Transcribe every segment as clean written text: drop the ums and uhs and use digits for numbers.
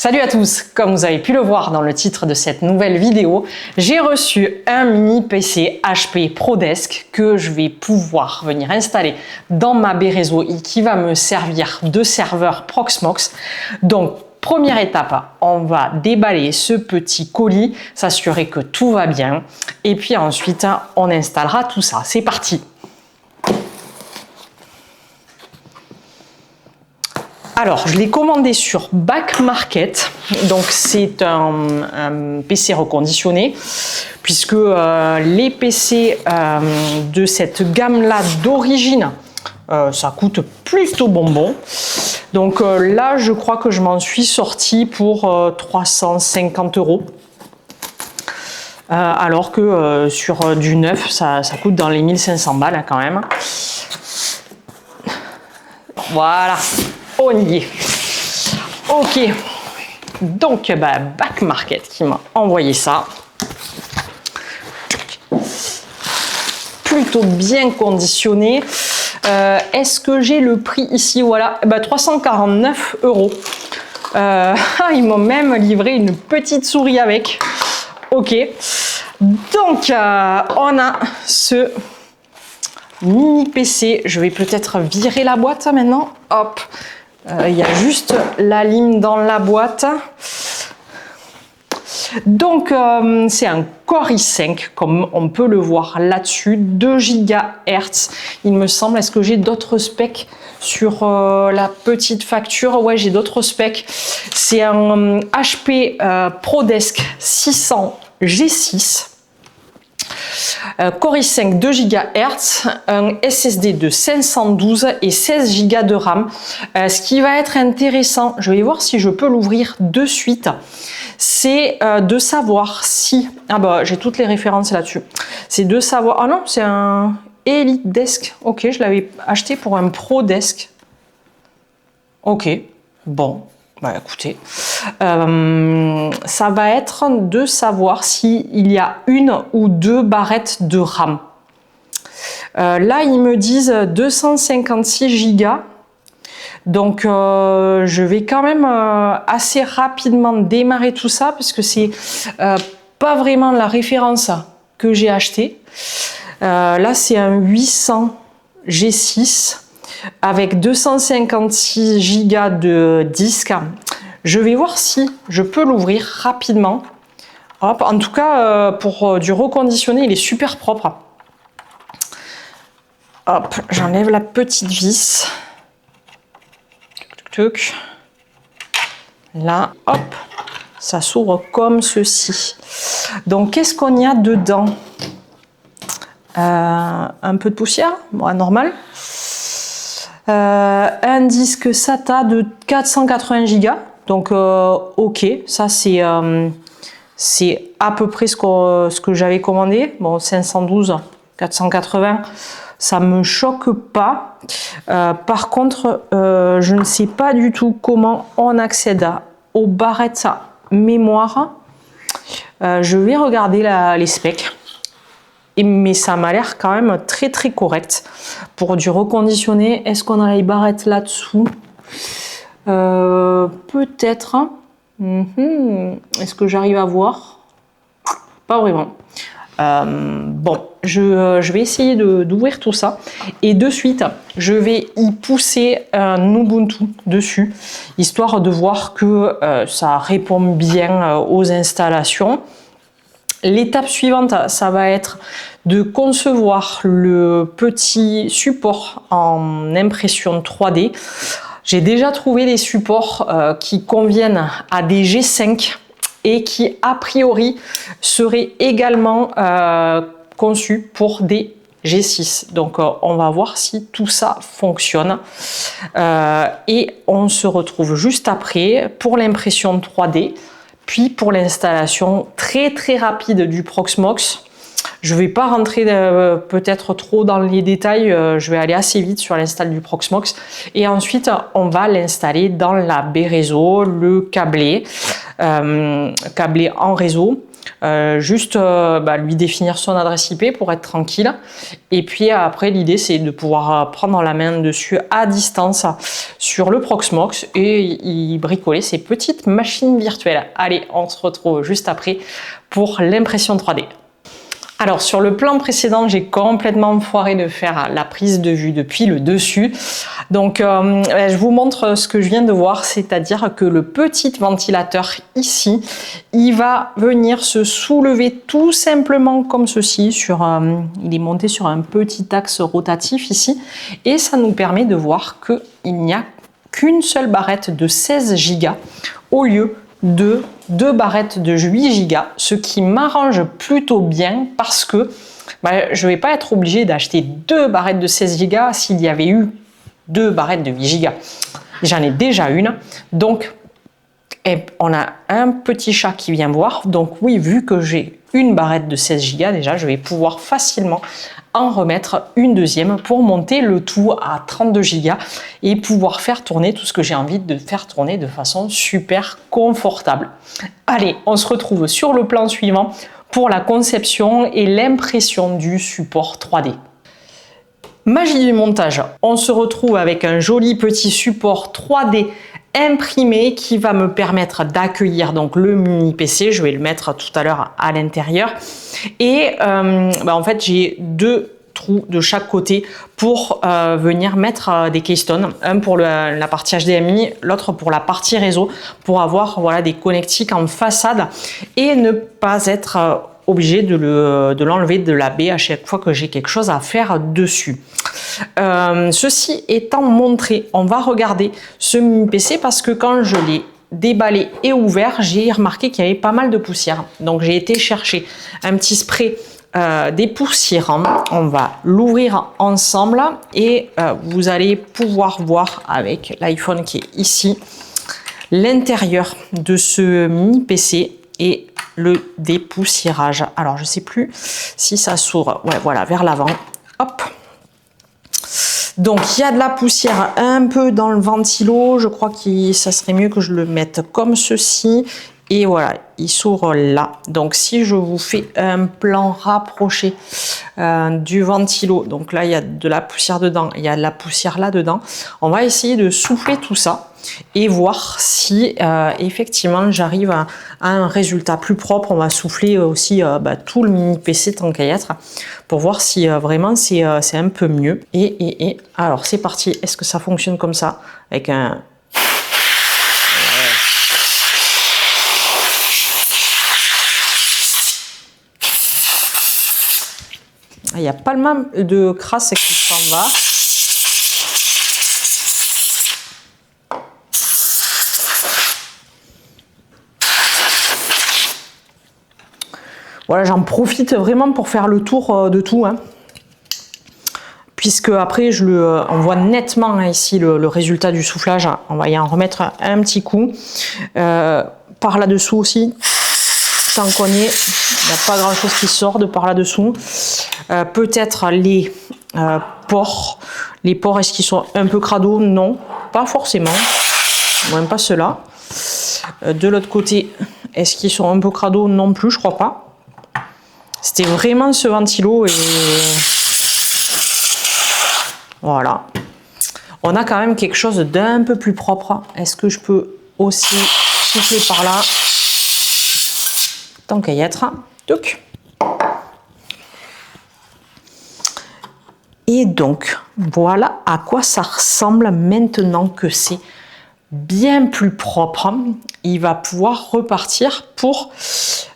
Salut à tous, comme vous avez pu le voir dans le titre de cette nouvelle vidéo, j'ai reçu un mini PC HP ProDesk que je vais pouvoir venir installer dans ma baie réseau et qui va me servir de serveur Proxmox. Donc, première étape, on va déballer ce petit colis, s'assurer que tout va bien et puis ensuite on installera tout ça. C'est parti! Alors, je l'ai commandé sur Back Market, donc c'est un PC reconditionné, puisque les PC de cette gamme-là d'origine, ça coûte plutôt bonbon. Donc là, je crois que je m'en suis sorti pour 350 €. Alors que sur du neuf, ça coûte dans les 1500 balles quand même. Voilà. On y est. Ok. Donc, Back Market qui m'a envoyé ça. Plutôt bien conditionné. Est-ce que j'ai le prix ici? Voilà. 349 €. Ils m'ont même livré une petite souris avec. Ok. Donc, on a ce mini PC. Je vais peut-être virer la boîte maintenant. Hop. Il y a juste la lime dans la boîte. Donc, c'est un Core i5, comme on peut le voir là-dessus, 2 GHz, il me semble. Est-ce que j'ai d'autres specs sur la petite facture? Ouais, j'ai d'autres specs. C'est un HP ProDesk 600 G6. Core i5 2 GHz, un SSD de 512 et 16 Go de RAM. Ce qui va être intéressant, je vais voir si je peux l'ouvrir de suite, c'est de savoir si... j'ai toutes les références là-dessus. C'est de savoir... Ah non, c'est un Elite Desk. Ok, je l'avais acheté pour un ProDesk. Ok, bon. Écoutez, ça va être de savoir s'il y a une ou deux barrettes de RAM. Là, ils me disent 256 Go. Donc, je vais quand même assez rapidement démarrer tout ça parce que c'est pas vraiment la référence que j'ai achetée. Là, c'est un 800 G6. Avec 256 Go de disque. Je vais voir si je peux l'ouvrir rapidement. Hop, en tout cas, pour du reconditionné, il est super propre. Hop, j'enlève la petite vis. Là, hop, ça s'ouvre comme ceci. Donc, qu'est-ce qu'on y a dedans? Un peu de poussière, normal. Un disque SATA de 480 Go, donc ok, ça c'est à peu près ce que j'avais commandé. Bon, 512, 480, ça me choque pas. Par contre, je ne sais pas du tout comment on accède aux barrettes mémoire. Je vais regarder les specs. Mais ça m'a l'air quand même très très correct pour du reconditionné. Est-ce qu'on a les barrettes là-dessous? Peut-être. Est-ce que j'arrive à voir? Pas vraiment. Bon, je vais essayer d'ouvrir tout ça et de suite je vais y pousser un Ubuntu dessus, histoire de voir que ça répond bien aux installations. L'étape suivante, ça va être de concevoir le petit support en impression 3D. J'ai déjà trouvé des supports qui conviennent à des G5 et qui, a priori, seraient également conçus pour des G6. Donc, on va voir si tout ça fonctionne. Et on se retrouve juste après pour l'impression 3D. Puis pour l'installation très très rapide du Proxmox. Je ne vais pas rentrer peut-être trop dans les détails, je vais aller assez vite sur l'install du Proxmox. Et ensuite, on va l'installer dans la baie réseau, le câblé en réseau. Juste lui définir son adresse IP pour être tranquille. Et puis après, l'idée, c'est de pouvoir prendre la main dessus à distance sur le Proxmox et y bricoler ces petites machines virtuelles. Allez, on se retrouve juste après pour l'impression 3D. Alors sur le plan précédent, j'ai complètement foiré de faire la prise de vue depuis le dessus. Donc je vous montre ce que je viens de voir, c'est-à-dire que le petit ventilateur ici, il va venir se soulever tout simplement comme ceci. Il est monté sur un petit axe rotatif ici et ça nous permet de voir qu'il n'y a qu'une seule barrette de 16 Go au lieu de 2 barrettes de 8 Go, ce qui m'arrange plutôt bien parce que je ne vais pas être obligé d'acheter 2 barrettes de 16 Go s'il y avait eu 2 barrettes de 8 Go. J'en ai déjà une, donc on a un petit chat qui vient voir, donc oui, vu que j'ai une barrette de 16 Go déjà, je vais pouvoir facilement en remettre une deuxième pour monter le tout à 32 Go et pouvoir faire tourner tout ce que j'ai envie de faire tourner de façon super confortable. Allez, on se retrouve sur le plan suivant pour la conception et l'impression du support 3D. Magie du montage, on se retrouve avec un joli petit support 3D imprimé qui va me permettre d'accueillir donc le mini PC. Je vais le mettre tout à l'heure à l'intérieur et en fait j'ai 2 trous de chaque côté pour venir mettre des keystones, un pour la partie HDMI, l'autre pour la partie réseau, pour avoir des connectiques en façade et ne pas être obligé de l'enlever de la baie à chaque fois que j'ai quelque chose à faire dessus. Ceci étant montré, on va regarder ce mini PC parce que quand je l'ai déballé et ouvert, j'ai remarqué qu'il y avait pas mal de poussière. Donc j'ai été chercher un petit spray dépoussiérant. On va l'ouvrir ensemble et vous allez pouvoir voir avec l'iPhone qui est ici l'intérieur de ce mini PC et le dépoussiérage. Alors je sais plus si ça s'ouvre. Ouais, voilà, vers l'avant. Hop. Donc il y a de la poussière un peu dans le ventilo. Je crois que ça serait mieux que je le mette comme ceci. Et voilà, il s'ouvre là. Donc si je vous fais un plan rapproché du ventilo, donc là il y a de la poussière dedans, il y a de la poussière là dedans. On va essayer de souffler tout ça et voir si effectivement j'arrive à un résultat plus propre. On va souffler aussi tout le mini PC tant qu'à y être pour voir si vraiment c'est un peu mieux. Et alors c'est parti. Est-ce que ça fonctionne comme ça avec un... Il y a pas mal de crasse qui s'en va. Voilà, j'en profite vraiment pour faire le tour de tout. Puisque après, on voit nettement ici le résultat du soufflage. On va y en remettre un petit coup. Par là-dessous aussi. Tant qu'on y est, il n'y a pas grand chose qui sort de par là-dessous. Peut-être les ports. Les ports, est-ce qu'ils sont un peu crado? Non, pas forcément. Même pas ceux-là. De l'autre côté, est-ce qu'ils sont un peu crado? Non plus, je crois pas. C'était vraiment ce ventilo et voilà. On a quand même quelque chose d'un peu plus propre. Est-ce que je peux aussi souffler par là? Tant qu'à y être. Donc. Et donc, voilà à quoi ça ressemble maintenant que c'est bien plus propre. Il va pouvoir repartir pour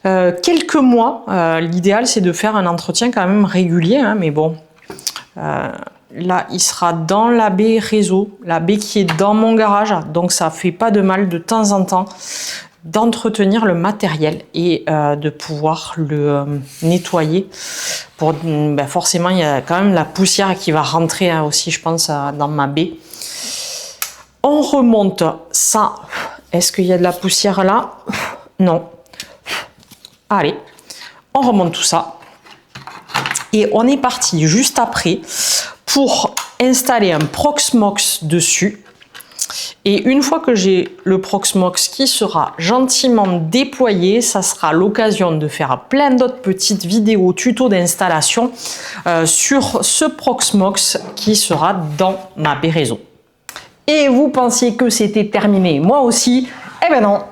quelques mois. L'idéal, c'est de faire un entretien quand même régulier, mais bon. Là, il sera dans la baie réseau, la baie qui est dans mon garage, donc ça fait pas de mal de temps en temps d'entretenir le matériel et de pouvoir le nettoyer. Forcément, il y a quand même la poussière qui va rentrer aussi, je pense, dans ma baie. On remonte ça. Est-ce qu'il y a de la poussière là? Non. Allez, on remonte tout ça. Et on est parti juste après pour installer un Proxmox dessus. Et une fois que j'ai le Proxmox qui sera gentiment déployé, ça sera l'occasion de faire plein d'autres petites vidéos tuto d'installation sur ce Proxmox qui sera dans ma baie réseau. Et vous pensiez que c'était terminé, moi aussi? Eh ben non,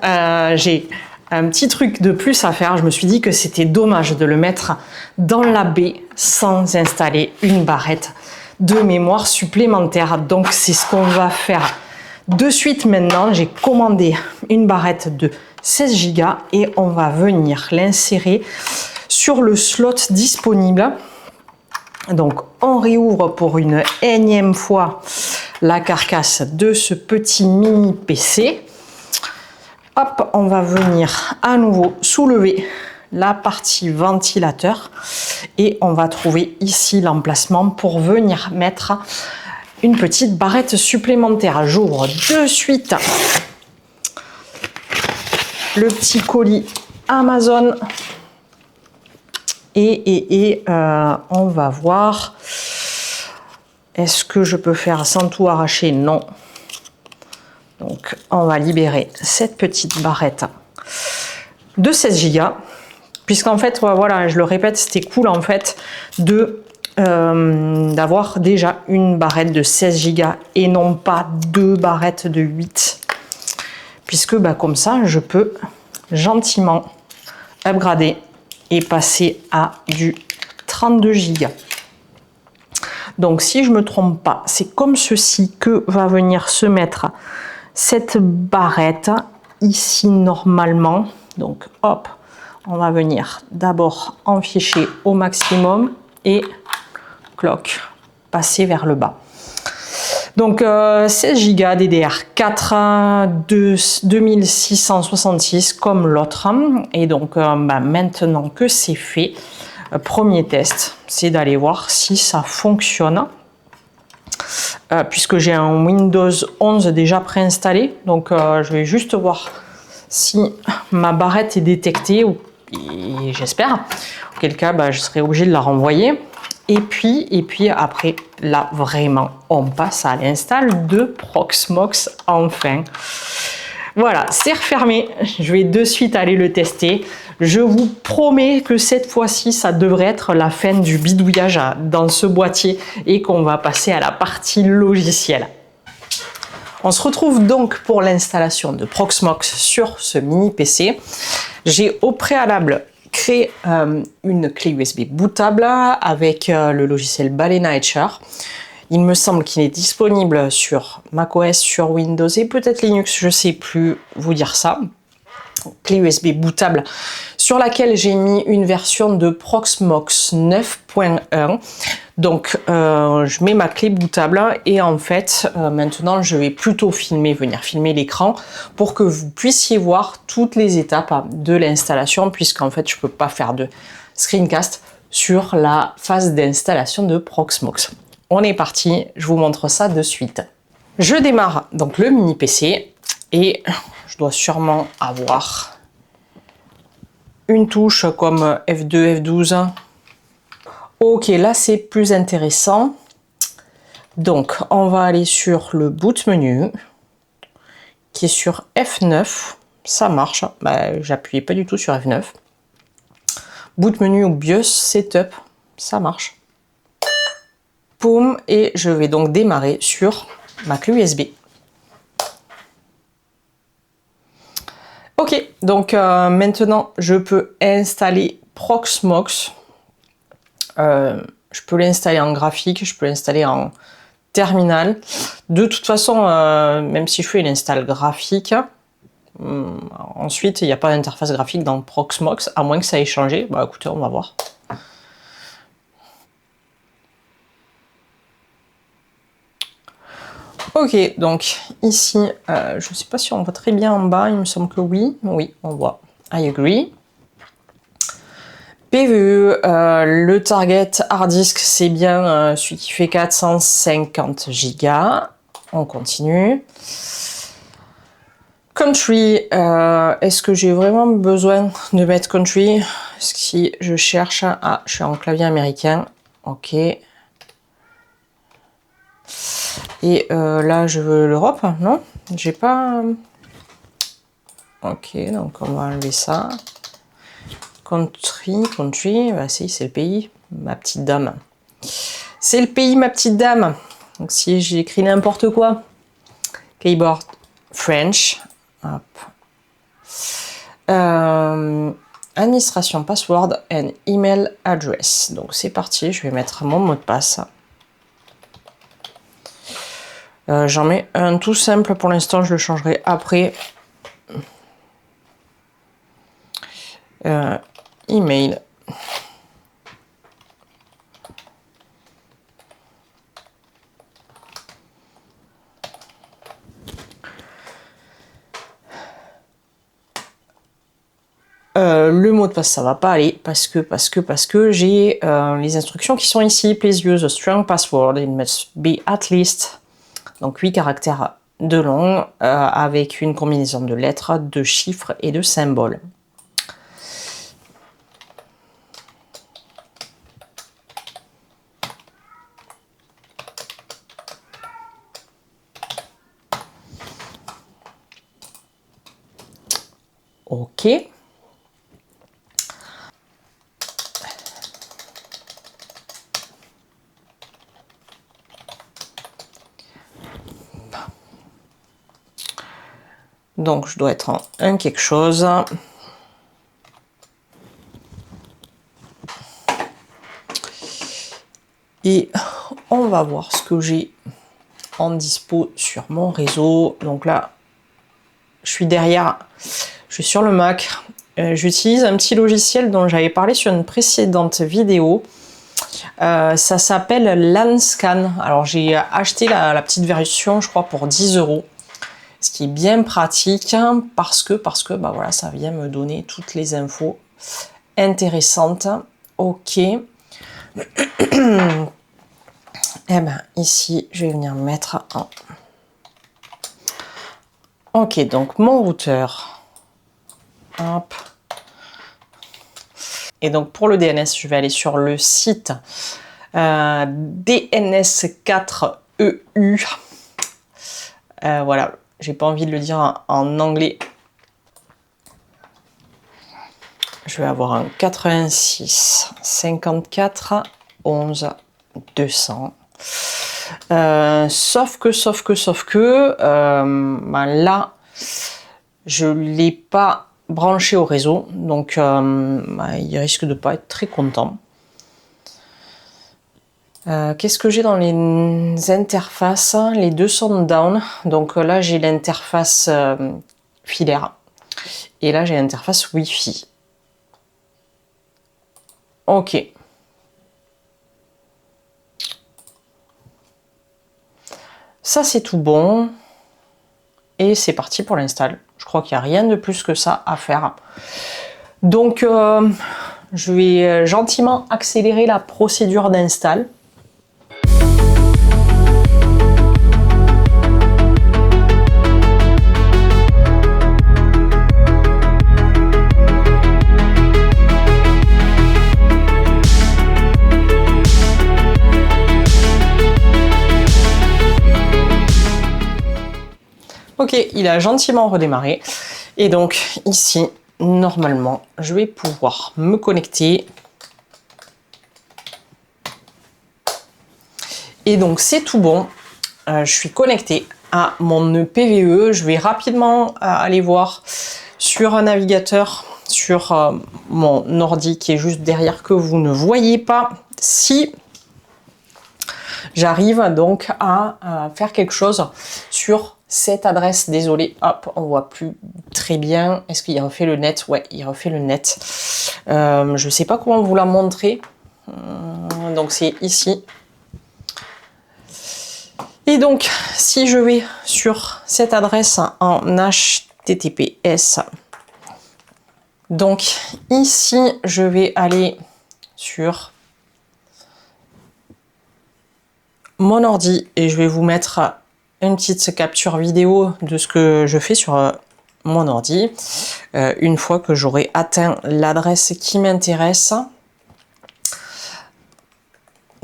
j'ai un petit truc de plus à faire. Je me suis dit que c'était dommage de le mettre dans la baie sans installer une barrette de mémoire supplémentaire. Donc c'est ce qu'on va faire de suite maintenant. J'ai commandé une barrette de 16 Go et on va venir l'insérer sur le slot disponible. Donc on réouvre pour une énième fois la carcasse de ce petit mini PC. Hop, on va venir à nouveau soulever la partie ventilateur et on va trouver ici l'emplacement pour venir mettre une petite barrette supplémentaire. J'ouvre de suite le petit colis Amazon et on va voir. Est-ce que je peux faire sans tout arracher? Non. Donc, on va libérer cette petite barrette de 16 Go. Puisqu'en fait, voilà, je le répète, c'était cool en fait d'avoir déjà une barrette de 16 Go et non pas deux barrettes de 8. Puisque comme ça, je peux gentiment upgrader et passer à du 32 Go. Donc, si je ne me trompe pas, c'est comme ceci que va venir se mettre cette barrette ici normalement. Donc hop, on va venir d'abord en ficher au maximum et cloc, passer vers le bas. Donc 16 Go DDR4 de 2666 comme l'autre. Et donc maintenant que c'est fait, premier test, c'est d'aller voir si ça fonctionne. Puisque j'ai un Windows 11 déjà préinstallé, donc je vais juste voir si ma barrette est détectée, et j'espère, auquel cas je serai obligé de la renvoyer. Et puis après, là vraiment, on passe à l'install de Proxmox enfin. Voilà, c'est refermé, je vais de suite aller le tester. Je vous promets que cette fois-ci, ça devrait être la fin du bidouillage dans ce boîtier et qu'on va passer à la partie logicielle. On se retrouve donc pour l'installation de Proxmox sur ce mini PC. J'ai au préalable créé une clé USB bootable avec le logiciel Balena Etcher. Il me semble qu'il est disponible sur macOS, sur Windows et peut-être Linux, je ne sais plus vous dire ça. Clé USB bootable sur laquelle j'ai mis une version de Proxmox 9.1. Donc je mets ma clé bootable et en fait maintenant je vais plutôt venir filmer l'écran pour que vous puissiez voir toutes les étapes de l'installation, puisqu'en fait je ne peux pas faire de screencast sur la phase d'installation de Proxmox. On est parti, je vous montre ça de suite. Je démarre donc le mini PC et je dois sûrement avoir une touche comme F2, F12. Ok, là c'est plus intéressant. Donc on va aller sur le boot menu qui est sur F9. Ça marche, j'appuyais pas du tout sur F9. Boot menu ou BIOS Setup, ça marche. Poum, et je vais donc démarrer sur ma clé USB. Ok, donc maintenant je peux installer Proxmox. Je peux l'installer en graphique, je peux l'installer en terminal. De toute façon, même si je fais une install graphique, ensuite il n'y a pas d'interface graphique dans Proxmox, à moins que ça ait changé. Écoutez, on va voir. Ok, donc ici, je ne sais pas si on voit très bien en bas, il me semble que oui. Oui, on voit. I agree. PVE, le target hard disk, c'est bien celui qui fait 450 Go. On continue. Country, est-ce que j'ai vraiment besoin de mettre country? Si je cherche, je suis en clavier américain. Ok. Et là, je veux l'Europe, non? J'ai pas... Ok, donc on va enlever ça. Country, bah si, c'est le pays, ma petite dame. C'est le pays, ma petite dame. Donc si j'ai écrit n'importe quoi. Keyboard French. Hop. Administration password and email address. Donc c'est parti, je vais mettre mon mot de passe. J'en mets un tout simple pour l'instant, je le changerai après. Email. Le mot de passe, ça va pas aller parce que j'ai les instructions qui sont ici. Please use a strong password. It must be at least, donc 8 caractères de long avec une combinaison de lettres, de chiffres et de symboles. Ok. Donc je dois être en un quelque chose. Et on va voir ce que j'ai en dispo sur mon réseau. Donc là, je suis derrière, je suis sur le Mac. J'utilise un petit logiciel dont j'avais parlé sur une précédente vidéo. Ça s'appelle Lanscan. Alors j'ai acheté la petite version, je crois, pour 10 €. Ce qui est bien pratique parce que bah voilà, ça vient me donner toutes les infos intéressantes. Ok. Et ben ici, je vais venir mettre en... Ok, donc mon routeur. Hop. Et donc pour le DNS, je vais aller sur le site DNS4EU. Voilà, j'ai pas envie de le dire en anglais. Je vais avoir un 86 54 11 200. Sauf que ben là, je l'ai pas branché au réseau, donc ben, il risque de pas être très content. Qu'est-ce que j'ai dans les interfaces? Les deux sont down, donc là j'ai l'interface filaire et là j'ai l'interface Wi-Fi. Ok. Ça c'est tout bon. Et c'est parti pour l'install. Je crois qu'il n'y a rien de plus que ça à faire. Donc je vais gentiment accélérer la procédure d'install. Ok, il a gentiment redémarré. Et donc ici, normalement, je vais pouvoir me connecter. Et donc c'est tout bon. Je suis connecté à mon PVE. Je vais rapidement aller voir sur un navigateur, sur mon ordi qui est juste derrière que vous ne voyez pas, si j'arrive donc à faire quelque chose sur cette adresse. Désolé, hop, on voit plus très bien. Est-ce qu'il refait le net? Ouais, il refait le net. Je sais pas comment vous la montrer. Donc c'est ici. Et donc, si je vais sur cette adresse en HTTPS, donc ici, je vais aller sur mon ordi et je vais vous mettre une petite capture vidéo de ce que je fais sur mon ordi une fois que j'aurai atteint l'adresse qui m'intéresse.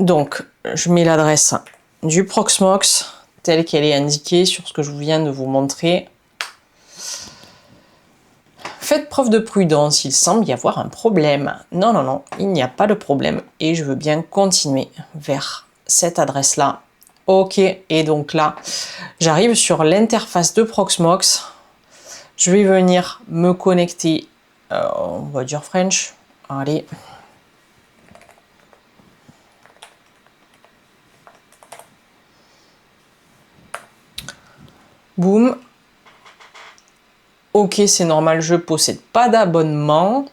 Donc, je mets l'adresse du Proxmox telle qu'elle est indiquée sur ce que je viens de vous montrer. Faites preuve de prudence, il semble y avoir un problème. Non, non, non, il n'y a pas de problème. Et je veux bien continuer vers cette adresse-là. Ok, et donc là, j'arrive sur l'interface de Proxmox. Je vais venir me connecter, on va dire French. Allez. Boum. Ok, c'est normal, je possède pas d'abonnement.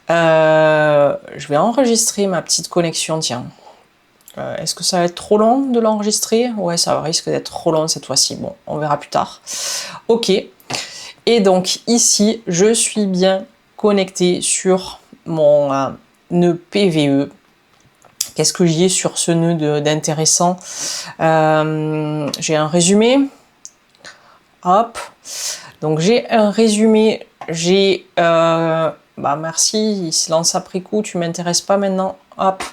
Je vais enregistrer ma petite connexion, tiens. Est-ce que ça va être trop long de l'enregistrer? Ouais, ça risque d'être trop long cette fois-ci. Bon, on verra plus tard. Ok. Et donc ici, je suis bien connecté sur mon nœud PVE. Qu'est-ce que j'y ai sur ce nœud d'intéressant? J'ai un résumé. Hop. Donc j'ai un résumé. J'ai... merci, il se lance après coup, tu m'intéresses pas maintenant. Hop.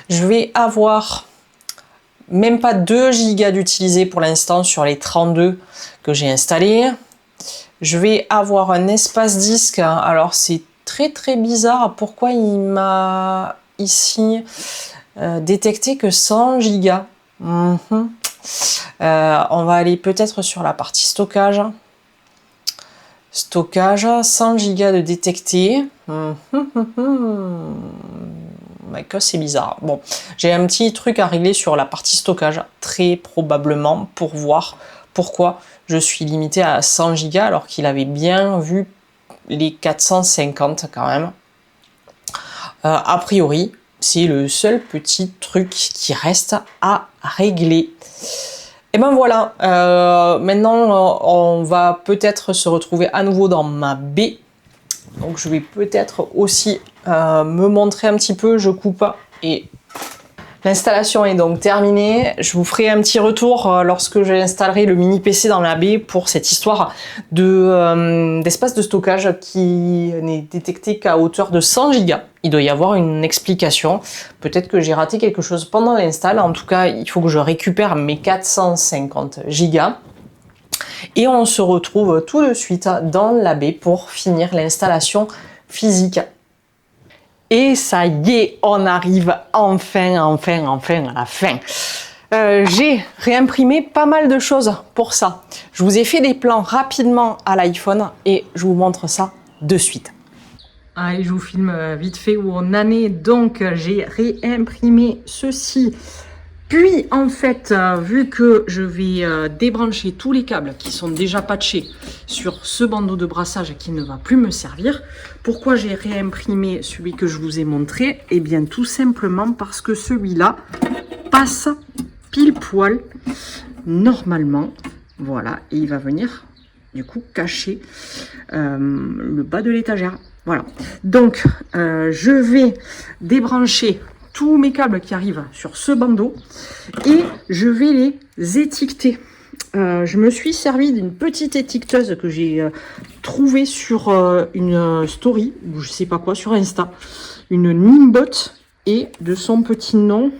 Je vais avoir même pas 2 gigas d'utilisés pour l'instant sur les 32 que j'ai installés. Je vais avoir un espace disque. Alors c'est très très bizarre. Pourquoi il m'a ici détecté que 100 gigas. On va aller peut-être sur la partie stockage. Stockage, 100 gigas de détecté. Que c'est bizarre. Bon, j'ai un petit truc à régler sur la partie stockage, très probablement, pour voir pourquoi je suis limité à 100 gigas alors qu'il avait bien vu les 450 quand même. A priori, c'est le seul petit truc qui reste à régler. Et ben voilà, maintenant on va peut-être se retrouver à nouveau dans ma baie. Donc je vais peut-être aussi me montrer un petit peu, je coupe et l'installation est donc terminée. Je vous ferai un petit retour lorsque j'installerai le mini PC dans la baie pour cette histoire d'espace de stockage qui n'est détecté qu'à hauteur de 100 Go. Il doit y avoir une explication. Peut-être que j'ai raté quelque chose pendant l'install. En tout cas, il faut que je récupère mes 450 Go. Et on se retrouve tout de suite dans la baie pour finir l'installation physique. Et ça y est, on arrive enfin à la fin. J'ai réimprimé pas mal de choses pour ça. Je vous ai fait des plans rapidement à l'iPhone et je vous montre ça de suite. Allez, je vous filme vite fait où on en est. Donc, j'ai réimprimé ceci. Puis, en fait, vu que je vais débrancher tous les câbles qui sont déjà patchés sur ce bandeau de brassage qui ne va plus me servir, pourquoi j'ai réimprimé celui que je vous ai montré? Eh bien, tout simplement parce que celui-là passe pile poil normalement. Voilà, et il va venir, du coup, cacher le bas de l'étagère. Voilà, donc je vais débrancher tous mes câbles qui arrivent sur ce bandeau et je vais les étiqueter. Je me suis servi d'une petite étiqueteuse que j'ai trouvée sur une story, ou je sais pas quoi, sur Insta, une Nimbot, et de son petit nom.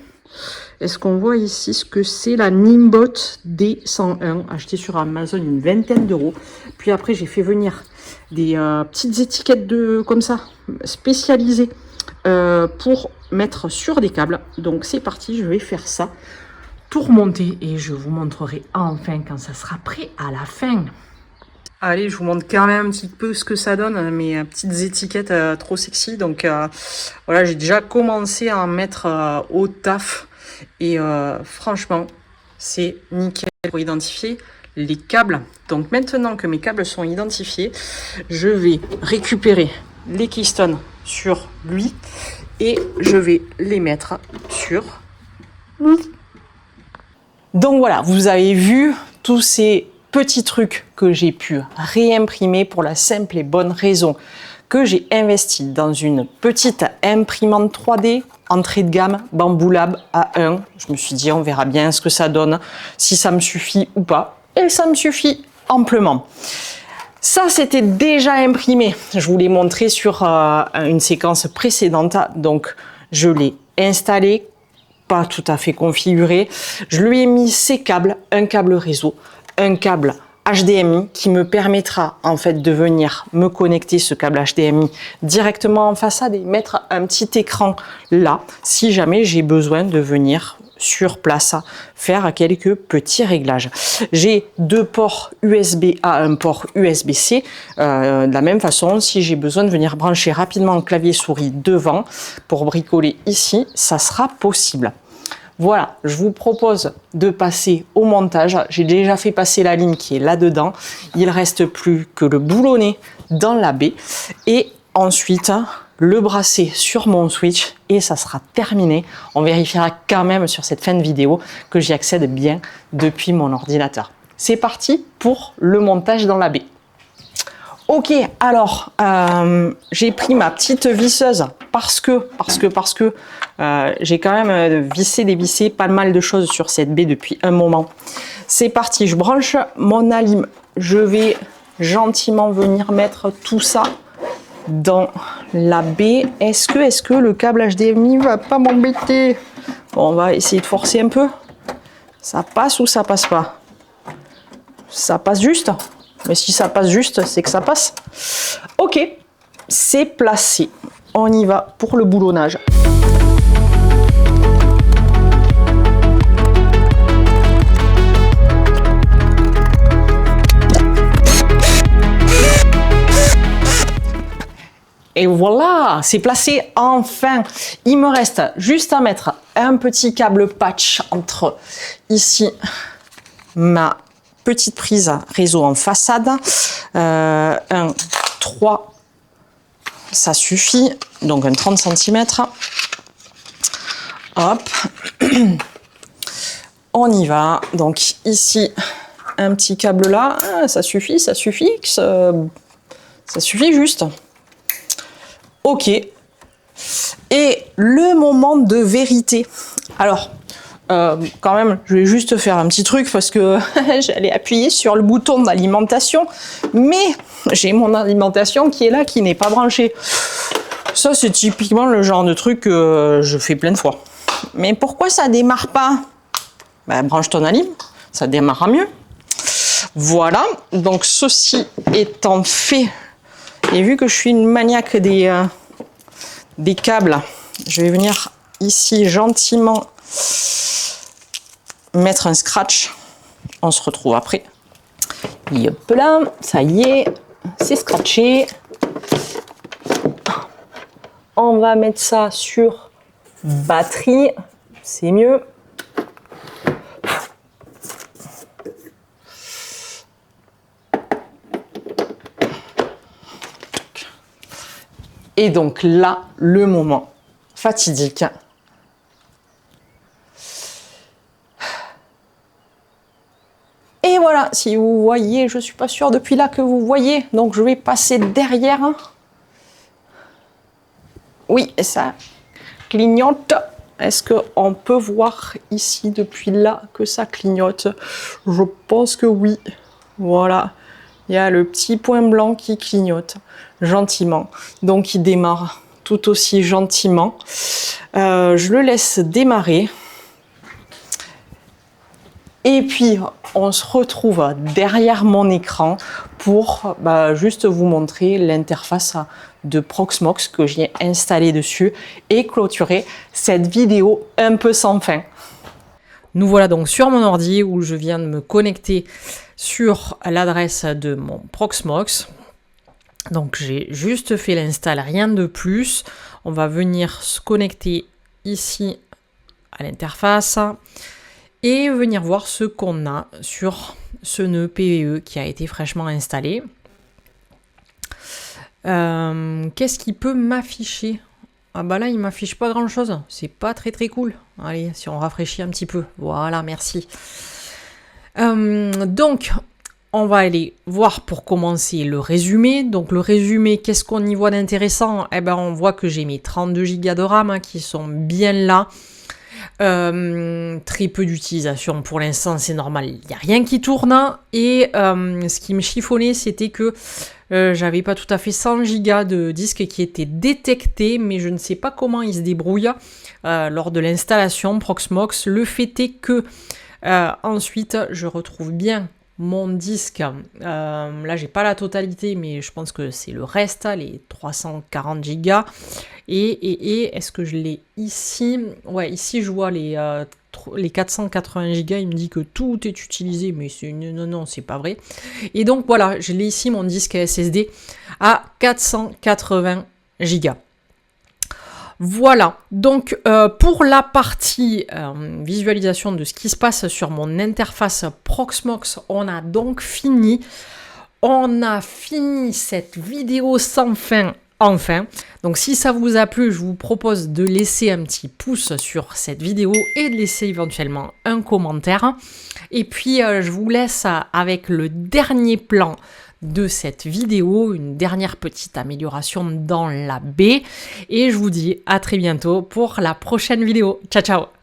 Est-ce qu'on voit ici ce que c'est? La Nimbot D101, achetée sur Amazon une vingtaine d'euros. Puis après j'ai fait venir des petites étiquettes comme ça, spécialisées pour mettre sur des câbles. Donc c'est parti, je vais faire ça, tout remonter et je vous montrerai enfin quand ça sera prêt à la fin. Allez, je vous montre quand même un petit peu ce que ça donne, mes petites étiquettes trop sexy. Donc voilà, j'ai déjà commencé à en mettre au taf et franchement, c'est nickel pour identifier les câbles. Donc maintenant que mes câbles sont identifiés, je vais récupérer les Keystone sur lui et je vais les mettre sur lui. Donc voilà, vous avez vu tous ces petits trucs que j'ai pu réimprimer pour la simple et bonne raison que j'ai investi dans une petite imprimante 3D entrée de gamme Bambu Lab A1. Je me suis dit on verra bien ce que ça donne, si ça me suffit ou pas. Et ça me suffit amplement. Ça, c'était déjà imprimé. Je vous l'ai montré sur une séquence précédente. Donc, je l'ai installé pas tout à fait configuré. Je lui ai mis ces câbles, un câble réseau, un câble HDMI qui me permettra en fait de venir me connecter ce câble HDMI directement en façade et mettre un petit écran là si jamais j'ai besoin de venir sur place faire quelques petits réglages. J'ai 2 ports USB-A, un port USB-C. De la même façon, si j'ai besoin de venir brancher rapidement le clavier souris devant pour bricoler ici, ça sera possible. Voilà, je vous propose de passer au montage. J'ai déjà fait passer la ligne qui est là-dedans. Il ne reste plus que le boulonner dans la baie et ensuite le brasser sur mon switch et ça sera terminé. On vérifiera quand même sur cette fin de vidéo que j'y accède bien depuis mon ordinateur. C'est parti pour le montage dans la baie. Ok, alors j'ai pris ma petite visseuse parce que j'ai quand même dévissé pas mal de choses sur cette baie depuis un moment. C'est parti, je branche mon alim. Je vais gentiment venir mettre tout ça dans la baie. Est-ce que le câble HDMI va pas m'embêter? Bon, on va essayer de forcer un peu. Ça passe ou ça passe pas? Ça passe juste. Mais si ça passe juste, c'est que ça passe. Ok, c'est placé. On y va pour le boulonnage. Et voilà, c'est placé enfin. Il me reste juste à mettre un petit câble patch entre ici ma petite prise réseau en façade, un 3, ça suffit, donc un 30 cm. Hop, on y va. Donc ici, un petit câble là, ça suffit juste. Ok. Et le moment de vérité. Alors, quand même, je vais juste faire un petit truc parce que j'allais appuyer sur le bouton d'alimentation, mais j'ai mon alimentation qui est là, qui n'est pas branchée. Ça, c'est typiquement le genre de truc que je fais plein de fois. Mais pourquoi ça démarre pas? Ben, branche ton alim, ça démarrera mieux. Voilà, donc ceci étant fait, et vu que je suis une maniaque des câbles, je vais venir ici gentiment mettre un scratch. On se retrouve après. Hop là, ça y est, c'est scratché. On va mettre ça sur batterie, c'est mieux. Et donc là, le moment fatidique. Et voilà, si vous voyez, je suis pas sûre depuis là que vous voyez, donc je vais passer derrière. Oui, ça clignote. Est-ce qu'on peut voir ici depuis là que ça clignote? Je pense que oui. Voilà, il y a le petit point blanc qui clignote gentiment. Donc il démarre tout aussi gentiment. Je le laisse démarrer. Et puis, on se retrouve derrière mon écran pour juste vous montrer l'interface de Proxmox que j'ai installée dessus et clôturer cette vidéo un peu sans fin. Nous voilà donc sur mon ordi où je viens de me connecter sur l'adresse de mon Proxmox. Donc, j'ai juste fait l'install, rien de plus. On va venir se connecter ici à l'interface et venir voir ce qu'on a sur ce nœud PVE qui a été fraîchement installé. Qu'est-ce qui peut m'afficher? Ah bah là, il m'affiche pas grand chose. C'est pas très cool. Allez, si on rafraîchit un petit peu. Voilà, merci. Donc, on va aller voir pour commencer le résumé. Donc le résumé, qu'est-ce qu'on y voit d'intéressant? Eh ben, on voit que j'ai mes 32 Go de RAM qui sont bien là. Très peu d'utilisation pour l'instant, c'est normal, il n'y a rien qui tourne. Et ce qui me chiffonnait, c'était que j'avais pas tout à fait 100 gigas de disques qui étaient détectés, mais je ne sais pas comment ils se débrouillent lors de l'installation Proxmox. Le fait est que ensuite, je retrouve bien mon disque. Là, j'ai pas la totalité, mais je pense que c'est le reste, les 340 gigas. Et est-ce que je l'ai ici? Ouais, ici, je vois les 480 gigas. Il me dit que tout est utilisé, mais non, c'est pas vrai. Et donc, voilà, je l'ai ici, mon disque SSD, à 480 gigas. Voilà, donc pour la partie visualisation de ce qui se passe sur mon interface Proxmox, on a donc fini. On a fini cette vidéo sans fin, enfin. Donc si ça vous a plu, je vous propose de laisser un petit pouce sur cette vidéo et de laisser éventuellement un commentaire. Et puis je vous laisse avec le dernier plan de cette vidéo, une dernière petite amélioration dans la baie. Et je vous dis à très bientôt pour la prochaine vidéo. Ciao, ciao!